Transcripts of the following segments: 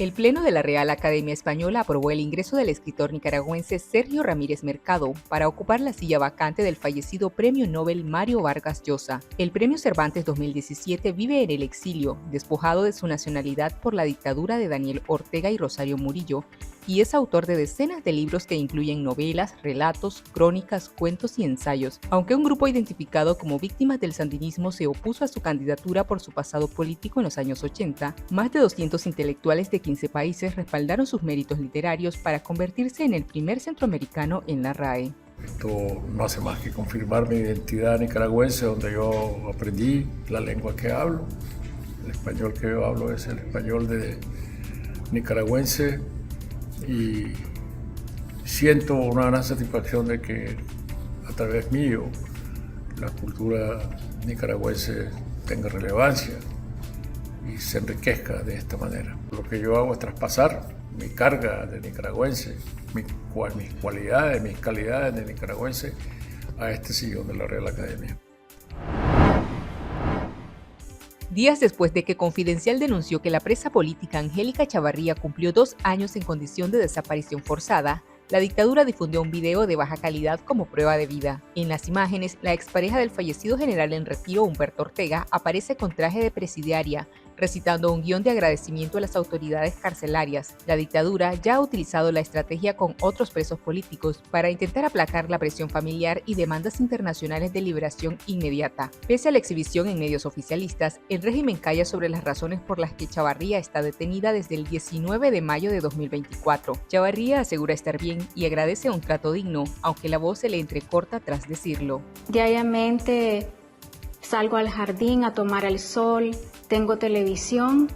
El Pleno de la Real Academia Española aprobó el ingreso del escritor nicaragüense Sergio Ramírez Mercado para ocupar la silla vacante del fallecido Premio Nobel Mario Vargas Llosa. El Premio Cervantes 2017 vive en el exilio, despojado de su nacionalidad por la dictadura de Daniel Ortega y Rosario Murillo, y es autor de decenas de libros que incluyen novelas, relatos, crónicas, cuentos y ensayos. Aunque un grupo identificado como víctimas del sandinismo se opuso a su candidatura por su pasado político en los años 80, más de 200 intelectuales de 15 países respaldaron sus méritos literarios para convertirse en el primer centroamericano en la RAE. Esto no hace más que confirmar mi identidad nicaragüense, donde yo aprendí la lengua que hablo. El español que yo hablo es el español de nicaragüense y siento una gran satisfacción de que a través mío la cultura nicaragüense tenga relevancia y se enriquezca de esta manera. Lo que yo hago es traspasar mi carga de nicaragüense, mis cualidades, mis calidades de nicaragüense a este sillón de la Real Academia. Días después de que Confidencial denunció que la presa política Angélica Chavarría cumplió 2 años en condición de desaparición forzada, la dictadura difundió un video de baja calidad como prueba de vida. En las imágenes, la expareja del fallecido general en retiro Humberto Ortega aparece con traje de presidiaria, recitando un guión de agradecimiento a las autoridades carcelarias. La dictadura ya ha utilizado la estrategia con otros presos políticos para intentar aplacar la presión familiar y demandas internacionales de liberación inmediata. Pese a la exhibición en medios oficialistas, el régimen calla sobre las razones por las que Chavarría está detenida desde el 19 de mayo de 2024. Chavarría asegura estar bien y agradece un trato digno, aunque la voz se le entrecorta tras decirlo. Diariamente salgo al jardín a tomar el sol, tengo televisión,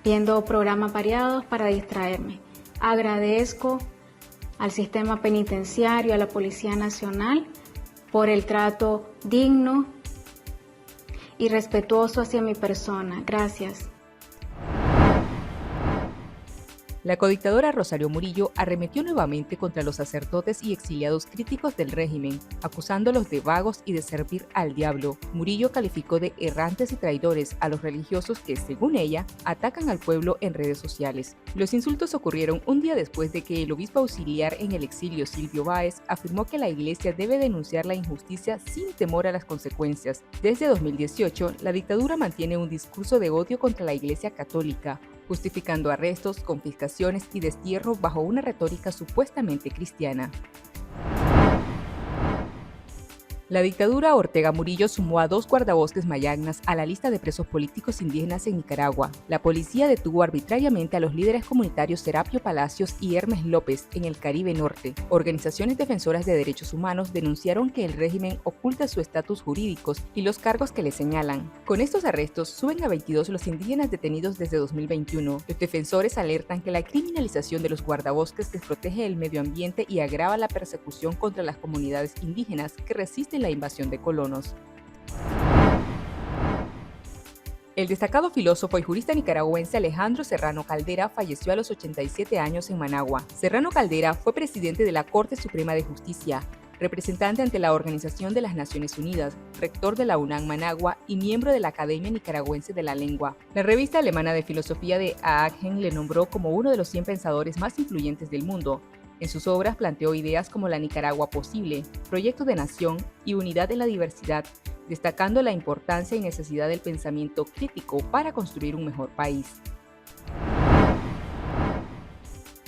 viendo programas variados para distraerme. Agradezco al sistema penitenciario, a la Policía Nacional, por el trato digno y respetuoso hacia mi persona. Gracias. La codictadora Rosario Murillo arremetió nuevamente contra los sacerdotes y exiliados críticos del régimen, acusándolos de vagos y de servir al diablo. Murillo calificó de errantes y traidores a los religiosos que, según ella, atacan al pueblo en redes sociales. Los insultos ocurrieron un día después de que el obispo auxiliar en el exilio, Silvio Báez, afirmó que la Iglesia debe denunciar la injusticia sin temor a las consecuencias. Desde 2018, la dictadura mantiene un discurso de odio contra la Iglesia católica, justificando arrestos, confiscaciones y destierro bajo una retórica supuestamente cristiana. La dictadura Ortega Murillo sumó a 2 guardabosques mayagnas a la lista de presos políticos indígenas en Nicaragua. La policía detuvo arbitrariamente a los líderes comunitarios Serapio Palacios y Hermes López en el Caribe Norte. Organizaciones defensoras de derechos humanos denunciaron que el régimen oculta su estatus jurídico y los cargos que le señalan. Con estos arrestos, suben a 22 los indígenas detenidos desde 2021. Los defensores alertan que la criminalización de los guardabosques desprotege el medio ambiente y agrava la persecución contra las comunidades indígenas que resisten la invasión de colonos. El destacado filósofo y jurista nicaragüense Alejandro Serrano Caldera falleció a los 87 años en Managua. Serrano Caldera fue presidente de la Corte Suprema de Justicia, representante ante la Organización de las Naciones Unidas, rector de la UNAM Managua y miembro de la Academia Nicaragüense de la Lengua. La revista alemana de filosofía de Aachen le nombró como uno de los 100 pensadores más influyentes del mundo. En sus obras planteó ideas como la Nicaragua posible, proyecto de nación y unidad en la diversidad, destacando la importancia y necesidad del pensamiento crítico para construir un mejor país.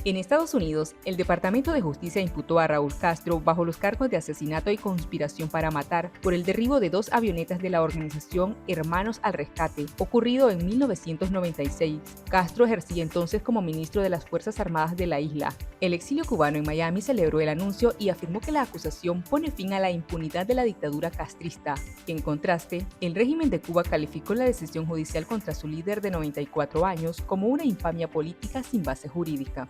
En Estados Unidos, el Departamento de Justicia imputó a Raúl Castro bajo los cargos de asesinato y conspiración para matar por el derribo de 2 avionetas de la organización Hermanos al Rescate, ocurrido en 1996. Castro ejercía entonces como ministro de las Fuerzas Armadas de la isla. El exilio cubano en Miami celebró el anuncio y afirmó que la acusación pone fin a la impunidad de la dictadura castrista. En contraste, el régimen de Cuba calificó la decisión judicial contra su líder de 94 años como una infamia política sin base jurídica.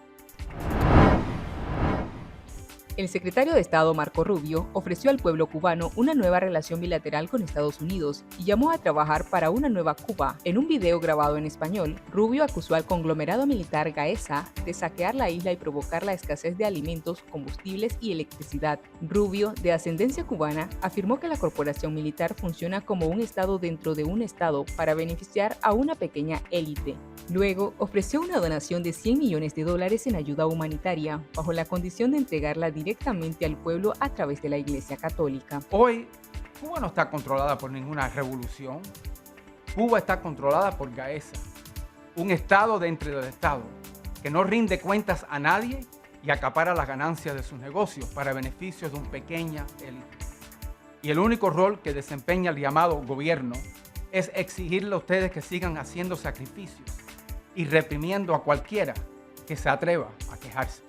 El secretario de Estado Marco Rubio ofreció al pueblo cubano una nueva relación bilateral con Estados Unidos y llamó a trabajar para una nueva Cuba. En un video grabado en español, Rubio acusó al conglomerado militar Gaesa de saquear la isla y provocar la escasez de alimentos, combustibles y electricidad. Rubio, de ascendencia cubana, afirmó que la corporación militar funciona como un estado dentro de un estado para beneficiar a una pequeña élite. Luego, ofreció una donación de $100 millones en ayuda humanitaria, bajo la condición de entregarla directamente al pueblo a través de la Iglesia Católica. Hoy, Cuba no está controlada por ninguna revolución. Cuba está controlada por Gaesa, un estado dentro del estado, que no rinde cuentas a nadie y acapara las ganancias de sus negocios para beneficios de una pequeña élite. Y el único rol que desempeña el llamado gobierno es exigirle a ustedes que sigan haciendo sacrificios y reprimiendo a cualquiera que se atreva a quejarse.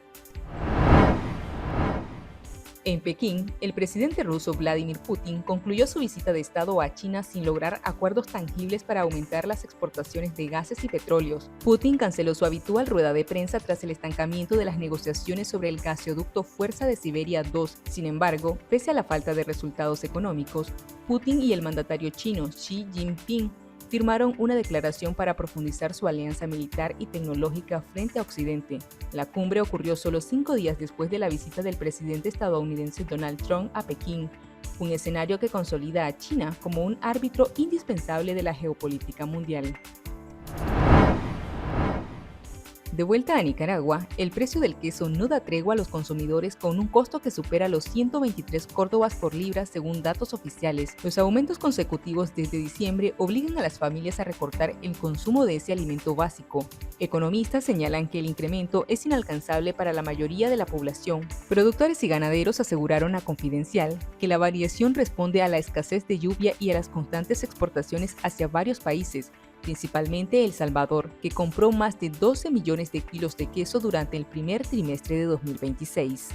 En Pekín, el presidente ruso Vladimir Putin concluyó su visita de Estado a China sin lograr acuerdos tangibles para aumentar las exportaciones de gases y petróleos. Putin canceló su habitual rueda de prensa tras el estancamiento de las negociaciones sobre el gasoducto Fuerza de Siberia 2. Sin embargo, pese a la falta de resultados económicos, Putin y el mandatario chino Xi Jinping firmaron una declaración para profundizar su alianza militar y tecnológica frente a Occidente. La cumbre ocurrió solo 5 días después de la visita del presidente estadounidense Donald Trump a Pekín, un escenario que consolida a China como un árbitro indispensable de la geopolítica mundial. De vuelta a Nicaragua, el precio del queso no da tregua a los consumidores con un costo que supera los 123 córdobas por libra según datos oficiales. Los aumentos consecutivos desde diciembre obligan a las familias a recortar el consumo de ese alimento básico. Economistas señalan que el incremento es inalcanzable para la mayoría de la población. Productores y ganaderos aseguraron a Confidencial que la variación responde a la escasez de lluvia y a las constantes exportaciones hacia varios países, principalmente El Salvador, que compró más de 12 millones de kilos de queso durante el primer trimestre de 2026.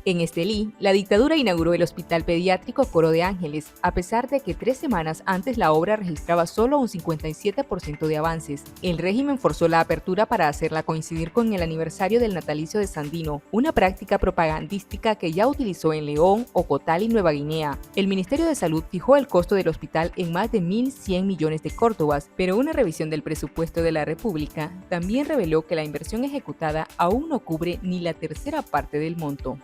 En Estelí, la dictadura inauguró el Hospital Pediátrico Coro de Ángeles, a pesar de que 3 semanas antes la obra registraba solo un 57% de avances. El régimen forzó la apertura para hacerla coincidir con el aniversario del natalicio de Sandino, una práctica propagandística que ya utilizó en León, Ocotal y Nueva Guinea. El Ministerio de Salud fijó el costo del hospital en más de 1.100 millones de córdobas, pero una revisión del presupuesto de la República también reveló que la inversión ejecutada aún no cubre ni la tercera parte del monto.